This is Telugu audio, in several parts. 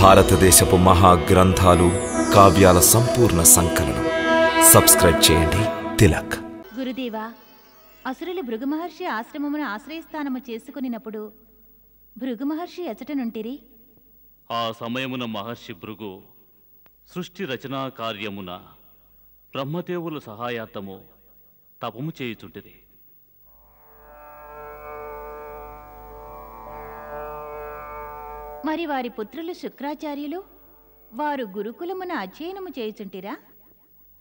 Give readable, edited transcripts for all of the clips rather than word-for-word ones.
భారతదేశపు మహాగ్రంథాలు కావ్యాల సంపూర్ణ సంకలనం. సబ్స్క్రైబ్ చేయండి తిలక్. గురుదేవా, అసురులు భృగు మహర్షి ఆశ్రమమును ఆశ్రయస్థానము చేసుకునినప్పుడు భృగు మహర్షి ఎచటనుంటిరి? ఆ సమయమున మహర్షి భృగు సృష్టి రచనా కార్యమున బ్రహ్మదేవుల సహాయార్థము తపము చేయుచుంటిరి. మరి వారి పుత్రులు శుక్రాచార్యులు వారు గురుకులమున అధ్యయనము చేయుచుంటిరా?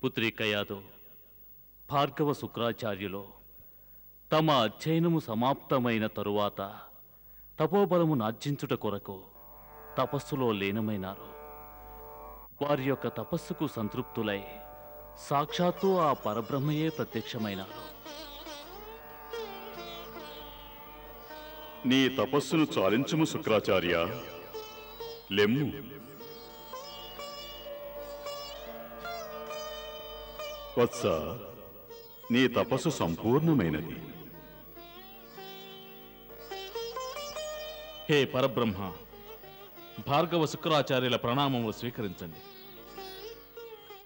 పుత్రి కయాదు, భార్గవ శుక్రాచార్యులు తమ అధ్యయనము సమాప్తమైన తరువాత తపోబలము నార్జించుట కొరకు తపస్సులో లీనమైనారు. వారి యొక్క తపస్సుకు సంతృప్తులై సాక్షాత్తు ఆ పరబ్రహ్మయే ప్రత్యక్షమైనారు. నీ తపస్సును చాలించుము శుక్రాచార్య, లెమ్ము. వత్స, నీ తపస్సు సంపూర్ణమైనది. హే పరబ్రహ్మ, భార్గవ శుక్రాచార్యుల ప్రణామములు స్వీకరించండి.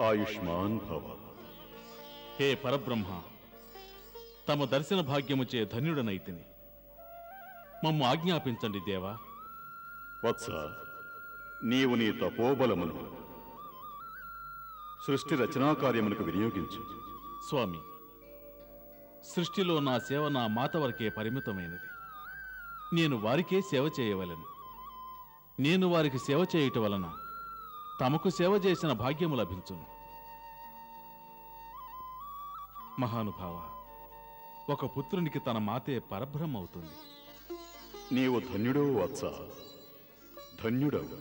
ఆయుష్మాన్ భవ. హే పరబ్రహ్మ, తమ దర్శన భాగ్యముచే ధన్యుడనైతిని. మమ్ము ఆజ్ఞాపించండి దేవా. వత్స, నీవు నీ తపోబలమును సృష్టి రచనా కార్యమునకు వినియోగించు. స్వామి, సృష్టిలో నా సేవ నా మాత వరకే పరిమితమైనది. నేను వారికే సేవ చేయవలెను. నేను వారికి సేవ చేయుట వలన తమకు సేవ చేసిన భాగ్యము లభించును. మహానుభావ, ఒక పుత్రునికి తన మాతే పరబ్రహ్మ అవుతుంది. నీవు ధన్యుడవు వత్స, ధన్యుడవు.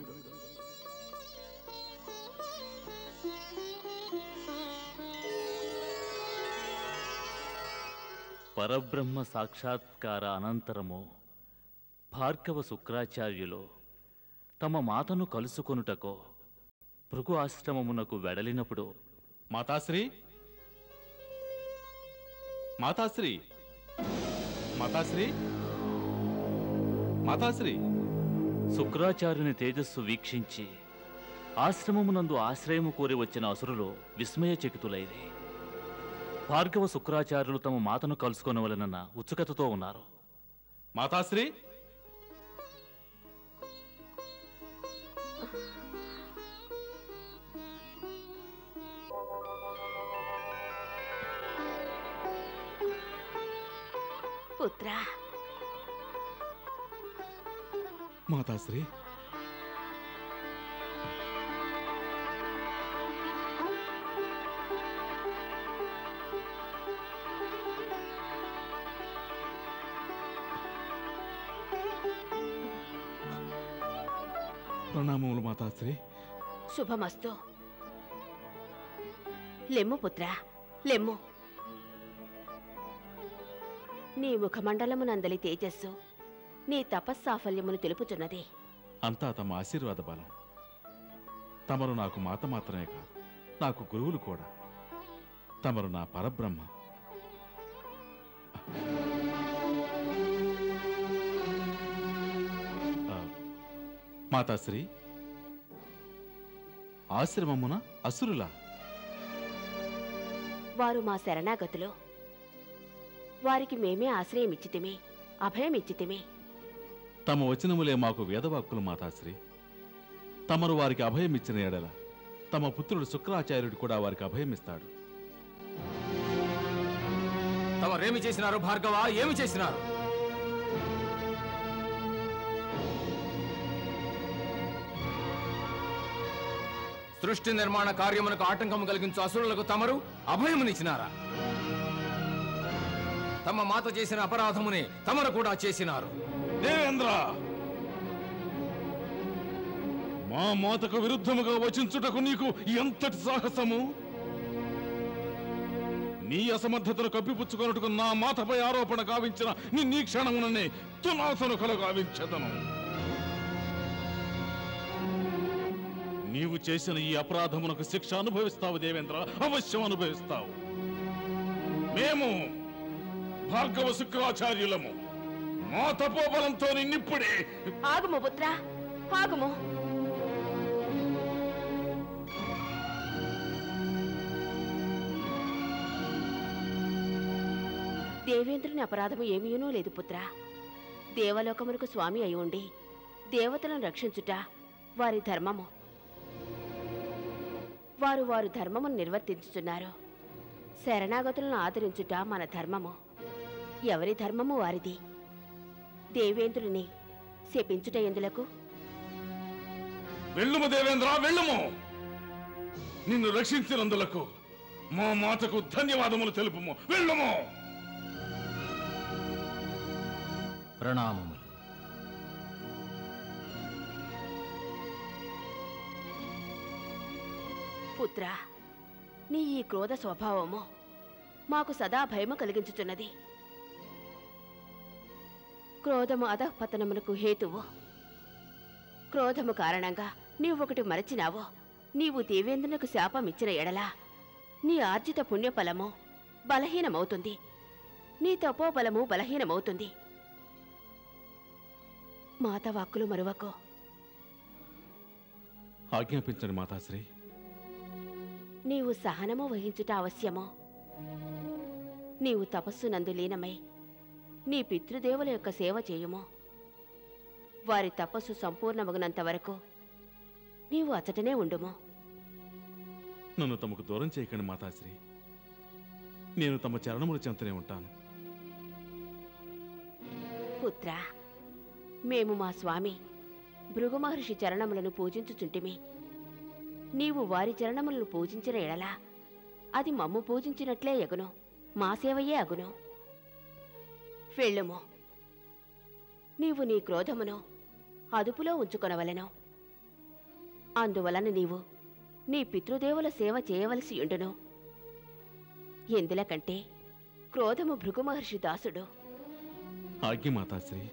పరబ్రహ్మ సాక్షాత్కార అనంతరము భార్గవ శుక్రాచార్యులు తమ మాతను కలుసుకొనుటకు భృగు ఆశ్రమమునకు వెడలినప్పుడు, మాతాశ్రీ, మాతాశ్రీ, మాతాశ్రీ, మాతాశ్రీ, శుక్రాచార్యుని తేజస్సు వీక్షించి ఆశ్రమమునందు ఆశ్రయము కోరి వచ్చిన అసురులు విస్మయచకితులైరి. భార్గవ శుక్రాచార్యులు తమ మాతను కలుసుకొనవలెనన్న ఉత్సుకతతో ఉన్నారు. మాతాశ్రీ, పుత్రా, మాతాశ్రీ, ప్రణామములు మాతాశ్రీ. శుభమస్తు. లెమ్ము పుత్రా, లెమ్ము. నీ ముఖమండలమునందలి తేజస్సు నీ తపస్సాఫల్యమును తెలుపుచున్నది. అంతా తమ ఆశీర్వాద బలం. తమరు నాకు మాత మాత్రమే కాదు, నాకు గురువులు కూడా. తమరు నా పరబ్రహ్మ. మాతాశ్రీ, ఆశ్రమమున అసురులా? వారు మా శరణాగతులు. వారికి మేమే ఆశ్రయమిచ్చితిమి, అభయమిచ్చితిమి. తమ వచనములే మాకు వేదవాక్కులు మాతాశ్రీ. తమరు వారికి అభయమిచ్చిన ఎడల తమ పుత్రుడు శుక్రాచార్యుడు కూడా వారికి అభయమిస్తాడు. తమరేమి చేసినారు భార్గవ? ఏమి చేసినారు? సృష్టి నిర్మాణ కార్యమునకు ఆటంకము కలిగించు అసురులకు తమరు అభయమునిచ్చినారా? తమ మాత చేసిన అపరాధముని తమరు కూడా చేసినారు. దేవేంద్ర, మా మాతకు విరుద్ధముగా వచించుటకు నీకు ఎంతటి సాహసము? నీ అసమర్థతను కప్పిపుచ్చుకొనుటకు నా మాతపై ఆరోపణ గావించిన నీ క్షణముననే తునాసను గావించదను. నీవు చేసిన ఈ అపరాధమునకు శిక్ష అనుభవిస్తావు దేవేంద్ర, అవశ్యం అనుభవిస్తావు. మేము భార్గవ శుక్రాచార్యులము. మా తపోబలంతో నిన్నిప్పుడే. ఆగుము పుత్ర, ఆగుము. దేవేంద్రుని అపరాధము ఏమీనూ లేదు పుత్ర. దేవలోకమునకు స్వామి అయి ఉండి దేవతలను రక్షించుట వారి ధర్మము. వారు ధర్మమును నిర్వర్తించుచున్నారు. శరణాగతులను ఆదరించుట మన ధర్మము. ఎవరి ధర్మము వారిది. దేవేంద్రుని శపించుట ఎందులకు? వెళ్ళుము దేవేంద్ర, వెళ్ళుము. నిన్ను రక్షించినందులకు మా మాతకు ధన్యవాదములు తెలుపుము. వెళ్ళుము. ప్రణామములు. పుత్ర, నీ ఈ క్రోధ స్వభావము మాకు సదా భయము కలిగించుచున్నది. క్రోధము అధఃపతనమునకు హేతువు. క్రోధము కారణంగా నీవొకటి మరచినావు. నీవు దేవేంద్రునికి శాపమిచ్చిన ఎడలా నీ ఆర్జిత పుణ్యఫలము బలహీనమవుతుంది. నీ తపోబలము బలహీనమవుతుంది. మాత వాక్కులు మరువకో. ఆజ్ఞాపించండి మాతాశ్రీ. నీవు సహనము వహించుట అవశ్యము. నీవు తపస్సునందు లీనమై నీ పితృదేవుల యొక్క సేవ చేయుము. వారి తపస్సు సంపూర్ణమగినంత వరకు నీవు అచటనే ఉండుము. నన్ను తమకు దూరం చేయకండి మాతాశ్రీ. నేను తమ చరణముల చెంతనే ఉంటాను. పుత్ర, మేము మా స్వామి భృగు మహర్షి చరణములను పూజించుచుంటిమి. నీవు వారి చరణములను పూజించిన ఎడలా అది మమ్ము పూజించినట్లే ఎగును. మా సేవయే అగును. వెళ్ళుము. నీవు నీ క్రోధమును అదుపులో ఉంచుకొనవలెను. అందువలన నీవు నీ పితృదేవుల సేవ చేయవలసి ఉండును. ఎందులకంటే క్రోధము భృగు మహర్షి దాసుడు. ఆజ్ఞ మాతాశ్రీ.